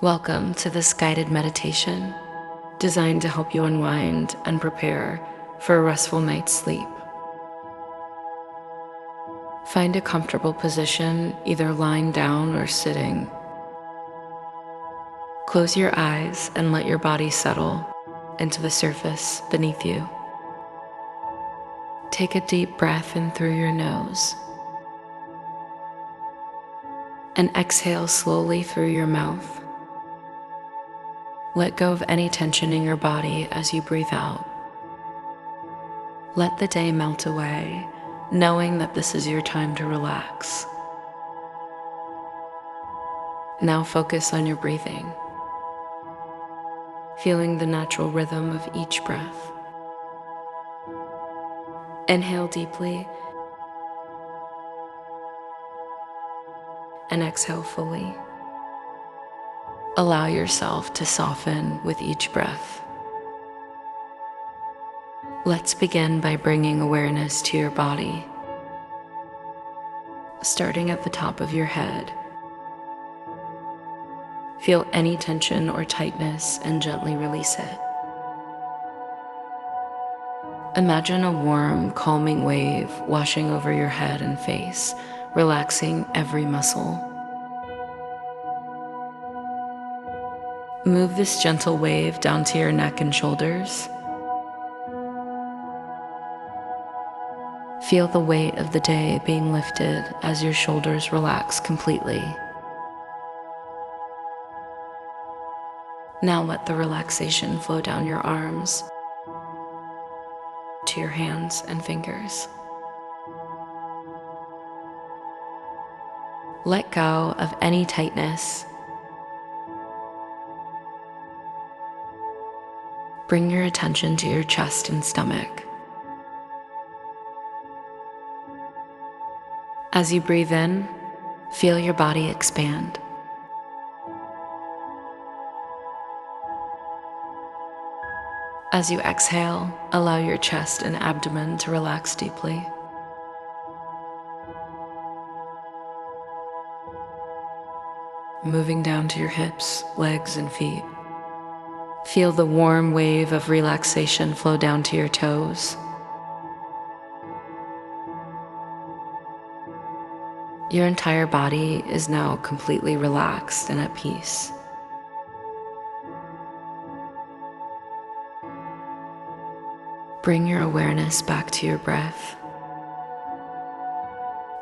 Welcome to this guided meditation designed to help you unwind and prepare for a restful night's sleep. Find a comfortable position, either lying down or sitting. Close your eyes and let your body settle into the surface beneath you. Take a deep breath in through your nose and exhale slowly through your mouth. Let go of any tension in your body as you breathe out. Let the day melt away, knowing that this is your time to relax. Now focus on your breathing, feeling the natural rhythm of each breath. Inhale deeply and exhale fully. Allow yourself to soften with each breath. Let's begin by bringing awareness to your body, starting at the top of your head. Feel any tension or tightness and gently release it. Imagine a warm, calming wave washing over your head and face, relaxing every muscle. Move this gentle wave down to your neck and shoulders. Feel the weight of the day being lifted as your shoulders relax completely. Now let the relaxation flow down your arms to your hands and fingers. Let go of any tightness. Bring your attention to your chest and stomach. As you breathe in, feel your body expand. As you exhale, allow your chest and abdomen to relax deeply. Moving down to your hips, legs, and feet. Feel the warm wave of relaxation flow down to your toes. Your entire body is now completely relaxed and at peace. Bring your awareness back to your breath.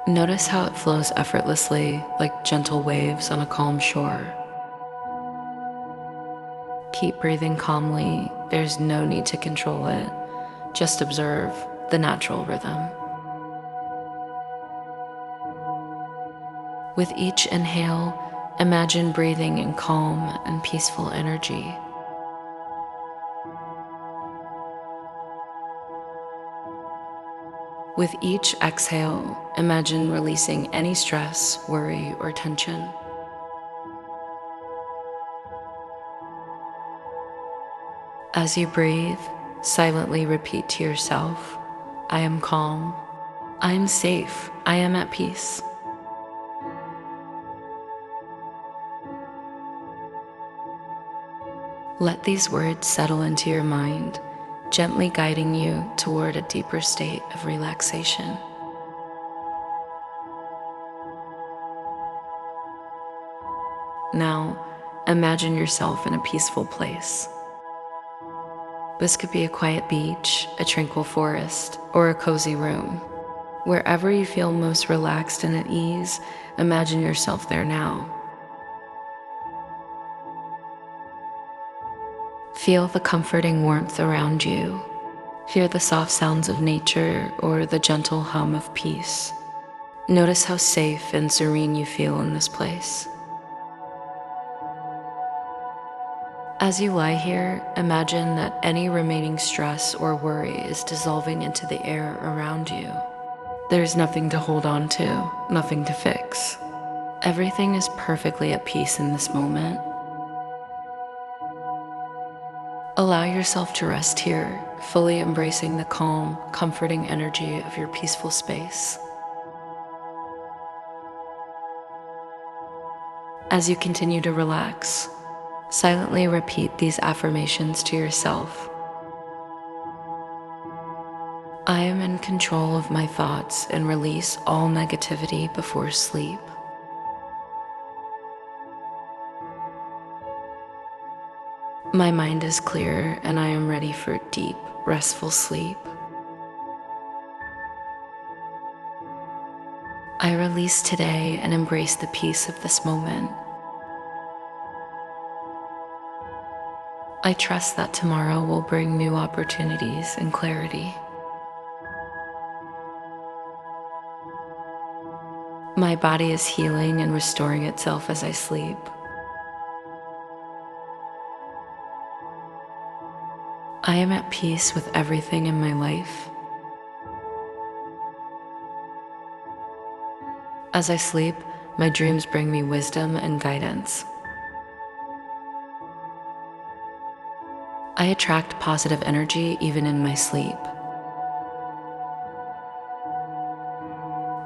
Notice how it flows effortlessly, like gentle waves on a calm shore. Keep breathing calmly. There's no need to control it. Just observe the natural rhythm. With each inhale, imagine breathing in calm and peaceful energy. With each exhale, imagine releasing any stress, worry, or tension. As you breathe, silently repeat to yourself, I am calm, I am safe, I am at peace. Let these words settle into your mind, gently guiding you toward a deeper state of relaxation. Now, imagine yourself in a peaceful place. This could be a quiet beach, a tranquil forest, or a cozy room. Wherever you feel most relaxed and at ease, imagine yourself there now. Feel the comforting warmth around you. Hear the soft sounds of nature or the gentle hum of peace. Notice how safe and serene you feel in this place. As you lie here, imagine that any remaining stress or worry is dissolving into the air around you. There's nothing to hold on to, nothing to fix. Everything is perfectly at peace in this moment. Allow yourself to rest here, fully embracing the calm, comforting energy of your peaceful space. As you continue to relax, Silently repeat these affirmations to yourself. I am in control of my thoughts and release all negativity before sleep. My mind is clear and I am ready for deep, restful sleep. I release today and embrace the peace of this moment. I trust that tomorrow will bring new opportunities and clarity. My body is healing and restoring itself as I sleep. I am at peace with everything in my life. As I sleep, my dreams bring me wisdom and guidance. I attract positive energy even in my sleep.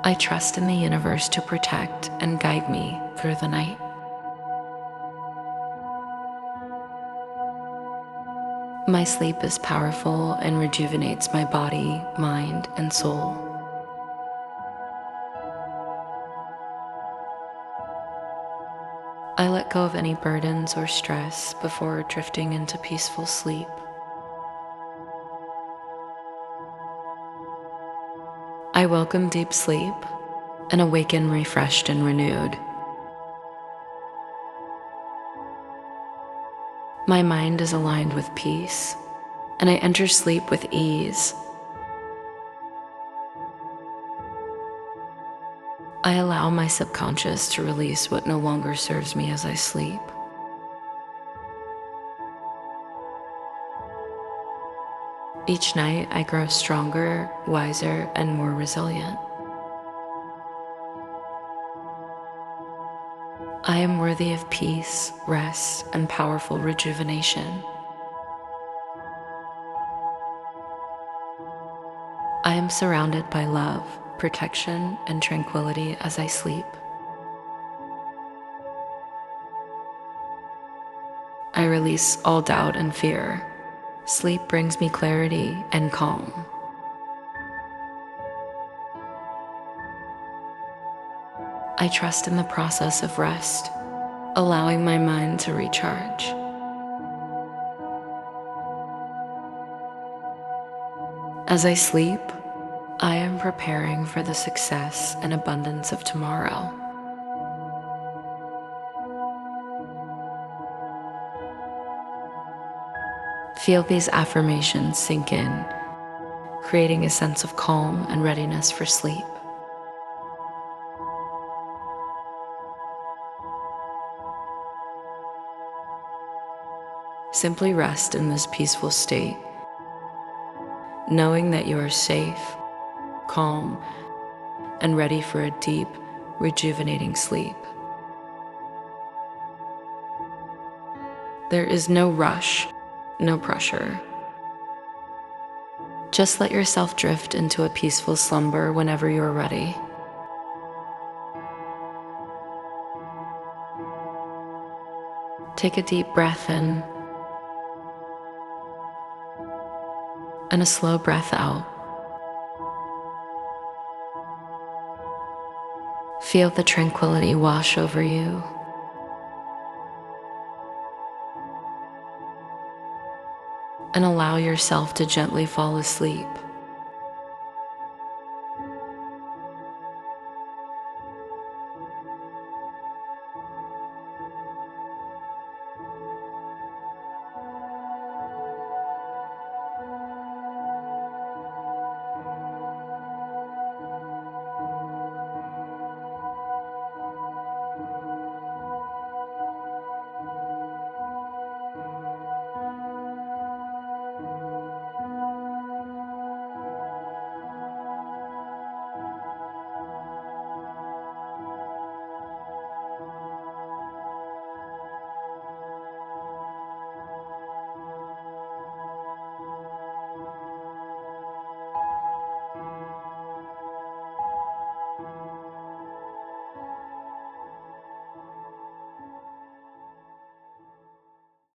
I trust in the universe to protect and guide me through the night. My sleep is powerful and rejuvenates my body, mind, and soul. I let go of any burdens or stress before drifting into peaceful sleep. I welcome deep sleep and awaken refreshed and renewed. My mind is aligned with peace, and I enter sleep with ease. I allow my subconscious to release what no longer serves me as I sleep. Each night, I grow stronger, wiser, and more resilient. I am worthy of peace, rest, and powerful rejuvenation. I am surrounded by love, protection, and tranquility as I sleep. I release all doubt and fear. Sleep brings me clarity and calm. I trust in the process of rest, allowing my mind to recharge. As I sleep, I am preparing for the success and abundance of tomorrow. Feel these affirmations sink in, creating a sense of calm and readiness for sleep. Simply rest in this peaceful state, knowing that you are safe, calm, and ready for a deep, rejuvenating sleep. There is no rush, no pressure. Just let yourself drift into a peaceful slumber whenever you are ready. Take a deep breath in and a slow breath out. Feel the tranquility wash over you. And allow yourself to gently fall asleep.